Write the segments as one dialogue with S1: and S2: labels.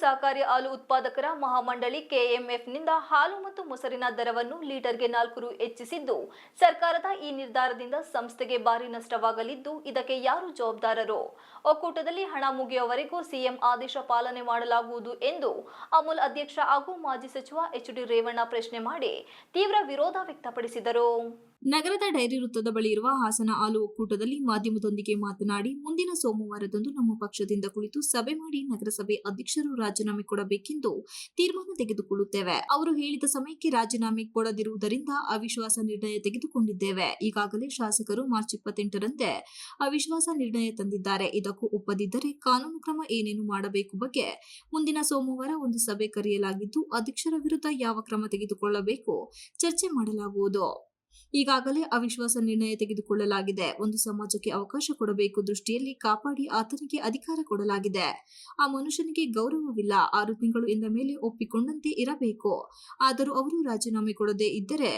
S1: ಸಹಕಾರಿ ಹಾಲು ಉತ್ಪಾದಕರ ಮಹಾಮಂಡಳಿ ಕೆಎಂಎಫ್ನಿಂದ ಹಾಲು ಮತ್ತು ಮೊಸರಿನ ದರವನ್ನು ಲೀಟರ್ಗೆ 4 ರು ಹೆಚ್ಚಿಸಿದ್ದು, ಸರ್ಕಾರದ ಈ ನಿರ್ಧಾರದಿಂದ ಸಂಸ್ಥೆಗೆ ಭಾರಿ ನಷ್ಟವಾಗಲಿದ್ದು, ಇದಕ್ಕೆ ಯಾರು ಜವಾಬ್ದಾರರು? ಒಕ್ಕೂಟದಲ್ಲಿ ಹಣ ಮುಗಿಯುವವರೆಗೂ ಸಿಎಂ ಆದೇಶ ಪಾಲನೆ ಮಾಡಲಾಗುವುದು ಎಂದು ಅಮೂಲ್ ಅಧ್ಯಕ್ಷ ಹಾಗೂ ಮಾಜಿ ಸಚಿವ ಎಚ್.ಡಿ. ರೇವಣ್ಣ ಪ್ರಶ್ನೆ ಮಾಡಿ ತೀವ್ರ ವಿರೋಧ ವ್ಯಕ್ತಪಡಿಸಿದರು. ನಗರದ ಡೈರಿ ವೃತ್ತದ ಬಳಿ ಇರುವ ಹಾಸನ ಹಾಲು ಒಕ್ಕೂಟದಲ್ಲಿ ಮಾಧ್ಯಮದೊಂದಿಗೆ ಮಾತನಾಡಿ, ಮುಂದಿನ ಸೋಮವಾರದಂದು ನಮ್ಮ ಪಕ್ಷದಿಂದ ಕುಳಿತು ಸಭೆ ಮಾಡಿ ನಗರಸಭೆ ಅಧ್ಯಕ್ಷರು ರಾಜೀನಾಮೆ ಕೊಡಬೇಕೆಂದು ತೀರ್ಮಾನ ತೆಗೆದುಕೊಳ್ಳುತ್ತೇವೆ. ಅವರು ಹೇಳಿದ ಸಮಯಕ್ಕೆ ರಾಜೀನಾಮೆ ಕೊಡದಿರುವುದರಿಂದ ಅವಿಶ್ವಾಸ ನಿರ್ಣಯ ತೆಗೆದುಕೊಂಡಿದ್ದೇವೆ. ಈಗಾಗಲೇ ಶಾಸಕರು ಮಾರ್ಚ್ 28ರಂತೆ ಅವಿಶ್ವಾಸ ನಿರ್ಣಯ ತಂದಿದ್ದಾರೆ. ಇದಕ್ಕೂ ಒಪ್ಪದಿದ್ದರೆ ಕಾನೂನು ಕ್ರಮ ಏನೇನು ಮಾಡಬೇಕು ಬಗ್ಗೆ ಮುಂದಿನ ಸೋಮವಾರ ಒಂದು ಸಭೆ ಕರೆಯಲಾಗಿದ್ದು, ಅಧ್ಯಕ್ಷರ ವಿರುದ್ಧ ಯಾವ ಕ್ರಮ ತೆಗೆದುಕೊಳ್ಳಬೇಕು ಚರ್ಚೆ ಮಾಡಲಾಗುವುದು. ಈಗಾಗಲೇ ಅವಿಶ್ವಾಸ ನಿರ್ಣಯ ತೆಗೆದುಕೊಳ್ಳಲಾಗಿದೆ. ಒಂದು ಸಮಾಜಕ್ಕೆ ಅವಕಾಶ ಕೊಡಬೇಕು ದೃಷ್ಟಿಯಲ್ಲಿ ಕಾಪಾಡಿ ಆತನಿಗೆ ಅಧಿಕಾರ ಕೊಡಲಾಗಿದೆ. ಆ ಮನುಷ್ಯನಿಗೆ ಗೌರವವಿಲ್ಲ. 6 ತಿಂಗಳು ಎಂದ ಮೇಲೆ ಒಪ್ಪಿಕೊಂಡಂತೆ ಇರಬೇಕು. ಆದರೂ ಅವರು ರಾಜೀನಾಮೆ ಕೊಡದೇ ಇದ್ದರೆ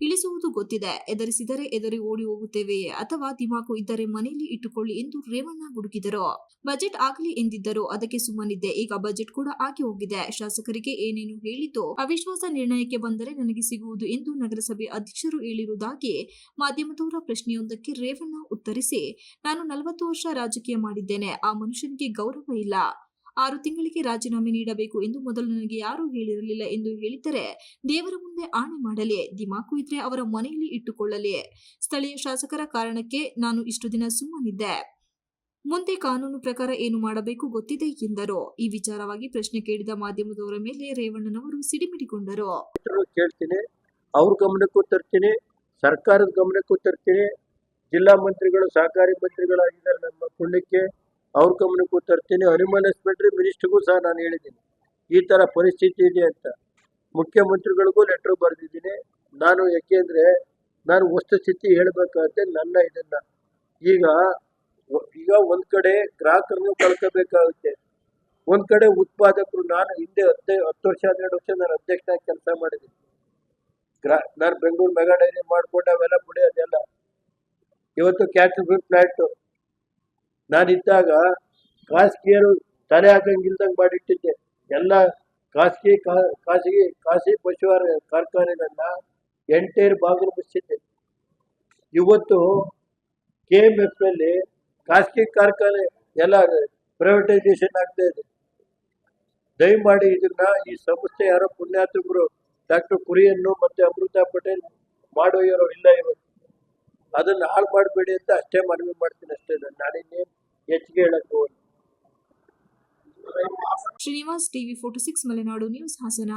S1: ಇಳಿಸುವುದು ಗೊತ್ತಿದೆ. ಎದುರಿಸಿದರೆ ಎದುರಿ ಓಡಿ ಹೋಗುತ್ತೇವೆಯೇ ಅಥವಾ ದಿಮಾಕು ಇದ್ದರೆ ಮನೆಯಲ್ಲಿ ಇಟ್ಟುಕೊಳ್ಳಿ ಎಂದು ರೇವಣ್ಣ ಗುಡುಗಿದರು. ಬಜೆಟ್ ಆಗಲಿ ಎಂದಿದ್ದರು, ಅದಕ್ಕೆ ಸುಮ್ಮನಿದ್ದೆ. ಈಗ ಬಜೆಟ್ ಕೂಡ ಆಗಿ ಹೋಗಿದೆ. ಶಾಸಕರಿಗೆ ಏನೇನು ಹೇಳಿದ್ದು ಅವಿಶ್ವಾಸ ನಿರ್ಣಯಕ್ಕೆ ಬಂದರೆ ನನಗೆ ಸಿಗುವುದು ಎಂದು ನಗರಸಭೆ ಅಧ್ಯಕ್ಷರು ಹೇಳಿರುವುದಾಗಿ ಮಾಧ್ಯಮದವರ ಪ್ರಶ್ನೆಯೊಂದಕ್ಕೆ ರೇವಣ್ಣ ಉತ್ತರಿಸಿ, ನಾನು 40 ವರ್ಷ ರಾಜಕೀಯ ಮಾಡಿದ್ದೇನೆ. ಆ ಮನುಷ್ಯನಿಗೆ ಗೌರವ ಇಲ್ಲ. 6 ತಿಂಗಳಿಗೆ ರಾಜೀನಾಮೆ ನೀಡಬೇಕು ಎಂದು ಮೊದಲು ನನಗೆ ಯಾರೂ ಹೇಳಿರಲಿಲ್ಲ ಎಂದು ಹೇಳಿದ್ದರೆ ದೇವರ ಮುಂದೆ ಆಣೆ ಮಾಡಲಿ. ದಿಮಾಕು ಇದ್ರೆ ಅವರ ಮನೆಯಲ್ಲಿ ಇಟ್ಟುಕೊಳ್ಳಲಿ. ಸ್ಥಳೀಯ ಶಾಸಕರ ಕಾರಣಕ್ಕೆ ನಾನು ಇಷ್ಟು ದಿನ ಸುಮ್ಮನಿದ್ದೆ. ಮುಂದೆ ಕಾನೂನು ಪ್ರಕಾರ ಏನು ಮಾಡಬೇಕು ಗೊತ್ತಿದೆ ಎಂದರು. ಈ ವಿಚಾರವಾಗಿ ಪ್ರಶ್ನೆ ಕೇಳಿದ ಮಾಧ್ಯಮದವರ ಮೇಲೆ ರೇವಣ್ಣನವರು ಸಿಡಿಮಿಡಿಗೊಂಡರು.
S2: ಕೇಳ್ತೀನಿ, ಅವ್ರ ಗಮನಕ್ಕೂ ತರ್ತೀನಿ, ಸರ್ಕಾರದ ಗಮನಕ್ಕೂ ತರ್ತೀನಿ. ಜಿಲ್ಲಾ ಮಂತ್ರಿಗಳು ಸಹಕಾರಿ ಮಂತ್ರಿಗಳಾಗಿದ್ದಾರೆ ನಮ್ಮ ಪುಣ್ಯಕ್ಕೆ, ಅವ್ರ ಗಮನಕ್ಕೂ ತರ್ತೀನಿ. ಅನುಮಾನಿಸ್ಬಿಟ್ರೆ ಮಿನಿಸ್ಟ್ರಿಗೂ ಸಹ ನಾನು ಹೇಳಿದ್ದೀನಿ ಈ ತರ ಪರಿಸ್ಥಿತಿ ಇದೆ ಅಂತ. ಮುಖ್ಯಮಂತ್ರಿಗಳಿಗೂ ಲೆಟರ್ ಬರೆದಿದ್ದೀನಿ ನಾನು. ಯಾಕೆಂದ್ರೆ ನಾನು ವಸ್ತುಸ್ಥಿತಿ ಹೇಳ್ಬೇಕಾದ್ರೆ ನನ್ನ ಇದನ್ನ ಈಗ ಒಂದ್ ಕಡೆ ಗ್ರಾಹಕರನ್ನು ಕಳ್ಕೋಬೇಕಾಗುತ್ತೆ, ಒಂದ್ ಕಡೆ ಉತ್ಪಾದಕರು. ನಾನು ಹಿಂದೆ 10 ವರ್ಷ 12 ವರ್ಷ ನಾನು ಅಧ್ಯಕ್ಷನಾಗಿ ಕೆಲಸ ಮಾಡಿದ್ದೀನಿ. ನಾನು ಬೆಂಗಳೂರು ಮೆಗಾ ಡೈರಿ ಮಾಡ್ಕೊಂಡು ಅವೆಲ್ಲ ಬಿಡಿ, ಅದೆಲ್ಲ ಇವತ್ತು ಕ್ಯಾಟಲ್ ಫೀಡ್ ಪ್ಲಾಂಟ್ ನಾನಿದ್ದಾಗ ಖಾಸಗಿಯರು ತಲೆ ಹಾಕಂಗಿಲ್ದಂಗೆ ಮಾಡಿಟ್ಟಿದ್ದೆ. ಎಲ್ಲ ಖಾಸಗಿ ಪಶುಹಾರ ಕಾರ್ಖಾನೆಗಳನ್ನ ಎಂಟೈರ್ ಬಾಗಿಲು ಮುಚ್ಚಿದ್ದೆ. ಇವತ್ತು KMF ನಲ್ಲಿ ಖಾಸಗಿ ಕಾರ್ಖಾನೆ ಎಲ್ಲ ಪ್ರೈವೇಟೈಸೇಷನ್ ಆಗ್ತಾ ಇದೆ. ದಯಮಾಡಿ ಇದನ್ನ ಈ ಸಂಸ್ಥೆ ಯಾರೋ ಪುಣ್ಯಾತ್ಮರು ಡಾಕ್ಟರ್ ಕುರಿಯನ್ನು ಮತ್ತೆ ಅಮೃತಾ ಪಟೇಲ್ ಮಾಡೋರು ಇಲ್ಲ ಇವತ್ತು. ಅದನ್ನ ಹಾಳು ಮಾಡಬೇಡಿ ಅಂತ ಅಷ್ಟೇ ಮನವಿ ಮಾಡ್ತೀನಿ ಅಷ್ಟೇ. ನಾನಿನ್ನೇನು ಹೆಚ್ಚಿಗೆ ಹೇಳಕ್ ಹೋಗಲ್ಲ.
S1: Srinivas, TV 46 Malenadu news, Hassan.